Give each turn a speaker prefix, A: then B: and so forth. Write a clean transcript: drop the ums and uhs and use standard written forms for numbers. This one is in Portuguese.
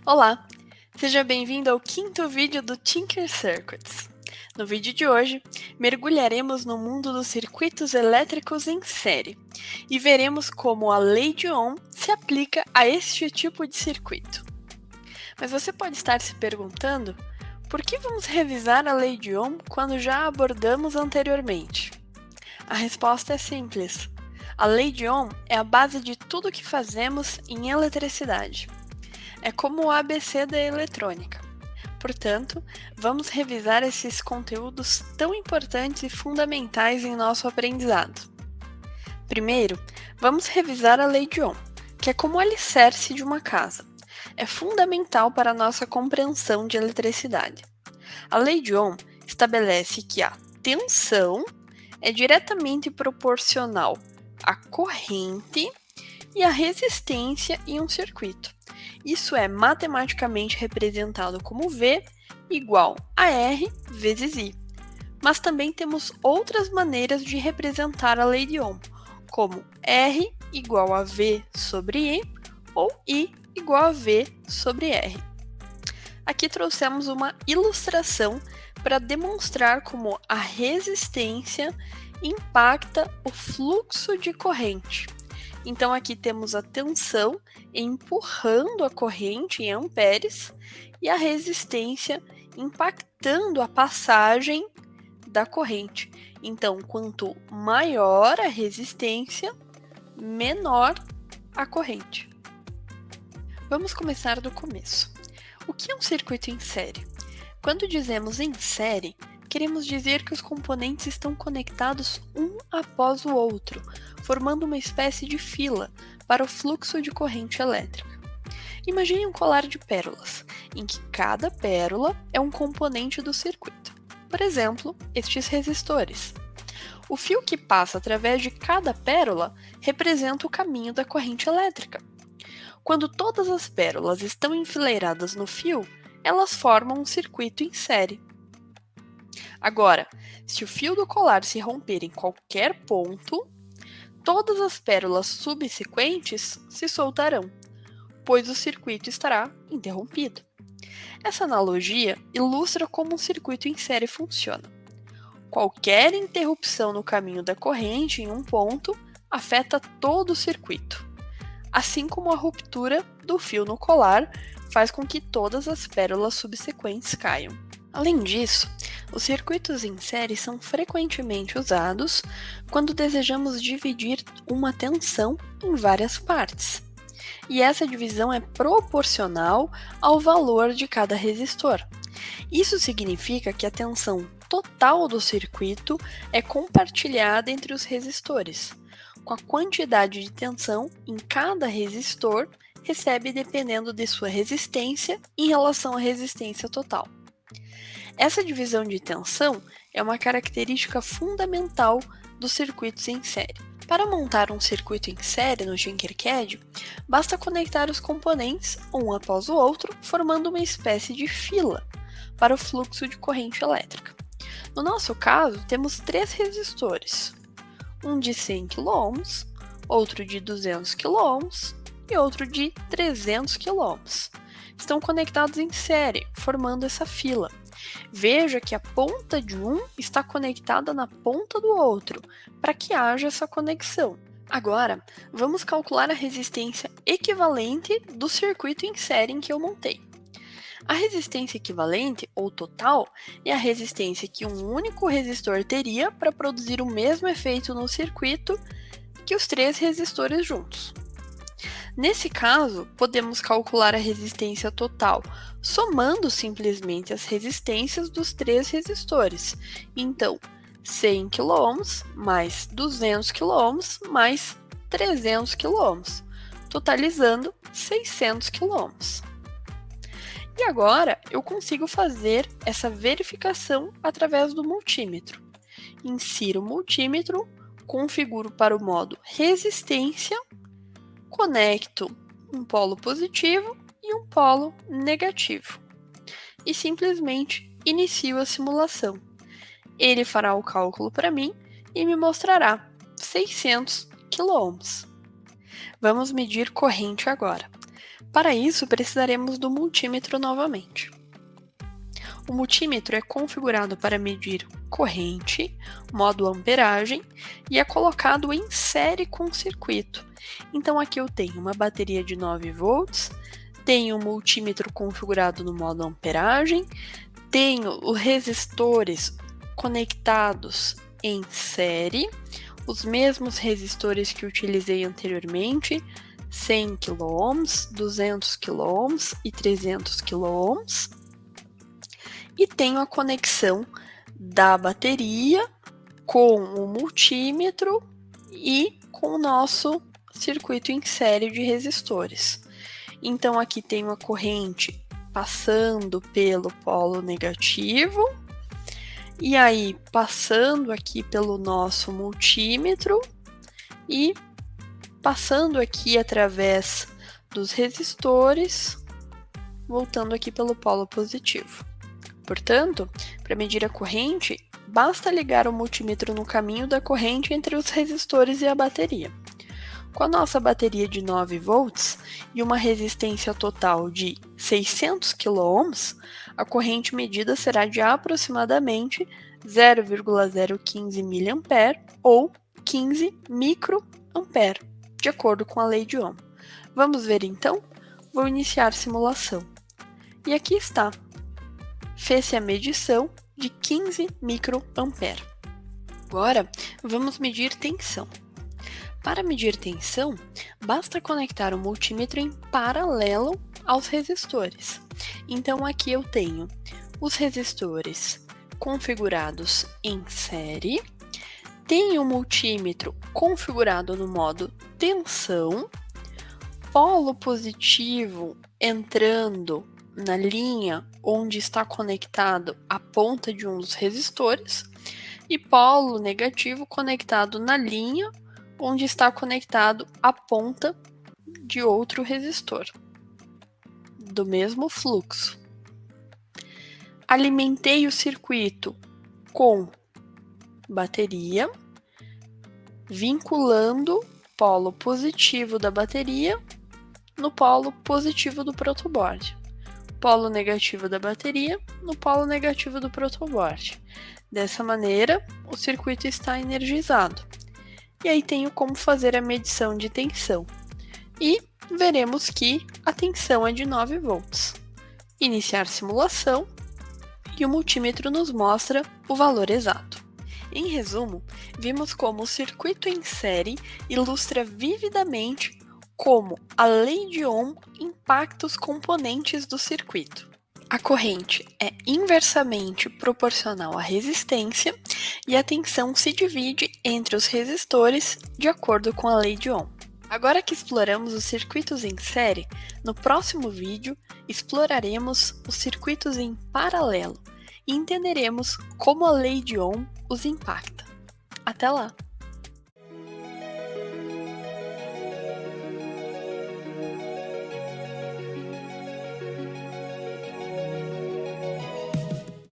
A: Olá, seja bem-vindo ao quinto vídeo do Tinker Circuits. No vídeo de hoje, mergulharemos no mundo dos circuitos elétricos em série e veremos como a lei de Ohm se aplica a este tipo de circuito. Mas você pode estar se perguntando, por que vamos revisar a lei de Ohm quando já a abordamos anteriormente? A resposta é simples. A lei de Ohm é a base de tudo que fazemos em eletricidade. É como o ABC da eletrônica. Portanto, vamos revisar esses conteúdos tão importantes e fundamentais em nosso aprendizado. Primeiro, vamos revisar a lei de Ohm, que é como o alicerce de uma casa. É fundamental para a nossa compreensão de eletricidade. A lei de Ohm estabelece que a tensão é diretamente proporcional à corrente e à resistência em um circuito. Isso é matematicamente representado como V igual a R vezes I. Mas também temos outras maneiras de representar a lei de Ohm, como R igual a V sobre I ou I igual a V sobre R. Aqui trouxemos uma ilustração para demonstrar como a resistência impacta o fluxo de corrente. Então, aqui temos a tensão empurrando a corrente em amperes e a resistência impactando a passagem da corrente. Então, quanto maior a resistência, menor a corrente. Vamos começar do começo. O que é um circuito em série? Quando dizemos em série, queremos dizer que os componentes estão conectados um após o outro, formando uma espécie de fila para o fluxo de corrente elétrica. Imagine um colar de pérolas, em que cada pérola é um componente do circuito. Por exemplo, estes resistores. O fio que passa através de cada pérola representa o caminho da corrente elétrica. Quando todas as pérolas estão enfileiradas no fio, elas formam um circuito em série. Agora, se o fio do colar se romper em qualquer ponto, todas as pérolas subsequentes se soltarão, pois o circuito estará interrompido. Essa analogia ilustra como um circuito em série funciona. Qualquer interrupção no caminho da corrente em um ponto afeta todo o circuito, assim como a ruptura do fio no colar faz com que todas as pérolas subsequentes caiam. Além disso, os circuitos em série são frequentemente usados quando desejamos dividir uma tensão em várias partes. E essa divisão é proporcional ao valor de cada resistor. Isso significa que a tensão total do circuito é compartilhada entre os resistores, com a quantidade de tensão em cada resistor recebe dependendo de sua resistência em relação à resistência total. Essa divisão de tensão é uma característica fundamental dos circuitos em série. Para montar um circuito em série no Tinkercad, basta conectar os componentes um após o outro, formando uma espécie de fila para o fluxo de corrente elétrica. No nosso caso, temos 3 resistores, um de 100 kΩ, outro de 200 kΩ e outro de 300 kΩ. Estão conectados em série, formando essa fila. Veja que a ponta de um está conectada na ponta do outro, para que haja essa conexão. Agora, vamos calcular a resistência equivalente do circuito em série em que eu montei. A resistência equivalente, ou total, é a resistência que um único resistor teria para produzir o mesmo efeito no circuito que os 3 resistores juntos. Nesse caso, podemos calcular a resistência total somando simplesmente as resistências dos 3 resistores. Então, 100 kΩ mais 200 kΩ mais 300 kΩ, totalizando 600 kΩ. E agora eu consigo fazer essa verificação através do multímetro. Insiro o multímetro, configuro para o modo resistência, conecto um polo positivo e um polo negativo e simplesmente inicio a simulação. Ele fará o cálculo para mim e me mostrará 600 kΩ. Vamos medir corrente agora. Para isso, precisaremos do multímetro novamente. O multímetro é configurado para medir corrente, modo amperagem, e é colocado em série com o circuito. Então aqui eu tenho uma bateria de 9 volts, tenho o multímetro configurado no modo amperagem, tenho os resistores conectados em série, os mesmos resistores que utilizei anteriormente, 100 kΩ, 200 kΩ e 300 kΩ. E tenho a conexão da bateria com o multímetro e com o nosso circuito em série de resistores. Então aqui tenho a corrente passando pelo polo negativo e aí passando aqui pelo nosso multímetro e passando aqui através dos resistores, voltando aqui pelo polo positivo. Portanto, para medir a corrente, basta ligar o multímetro no caminho da corrente entre os resistores e a bateria. Com a nossa bateria de 9 volts e uma resistência total de 600 kΩ, a corrente medida será de aproximadamente 0,015 mA ou 15 microampere, de acordo com a lei de Ohm. Vamos ver então? Vou iniciar simulação. E aqui está. Fez-se a medição de 15 microampere. Agora, vamos medir tensão. Para medir tensão, basta conectar o multímetro em paralelo aos resistores. Então, aqui eu tenho os resistores configurados em série, tenho o multímetro configurado no modo tensão, polo positivo entrando na linha onde está conectado a ponta de um dos resistores e polo negativo conectado na linha onde está conectado a ponta de outro resistor, do mesmo fluxo. Alimentei o circuito com bateria, vinculando polo positivo da bateria no polo positivo do protoboard. Polo negativo da bateria no polo negativo do protoboard. Dessa maneira, o circuito está energizado. E aí tenho como fazer a medição de tensão. E veremos que a tensão é de 9 volts. Iniciar simulação e o multímetro nos mostra o valor exato. Em resumo, vimos como o circuito em série ilustra vividamente como a lei de Ohm impacta os componentes do circuito. A corrente é inversamente proporcional à resistência e a tensão se divide entre os resistores de acordo com a lei de Ohm. Agora que exploramos os circuitos em série, no próximo vídeo exploraremos os circuitos em paralelo e entenderemos como a lei de Ohm os impacta. Até lá!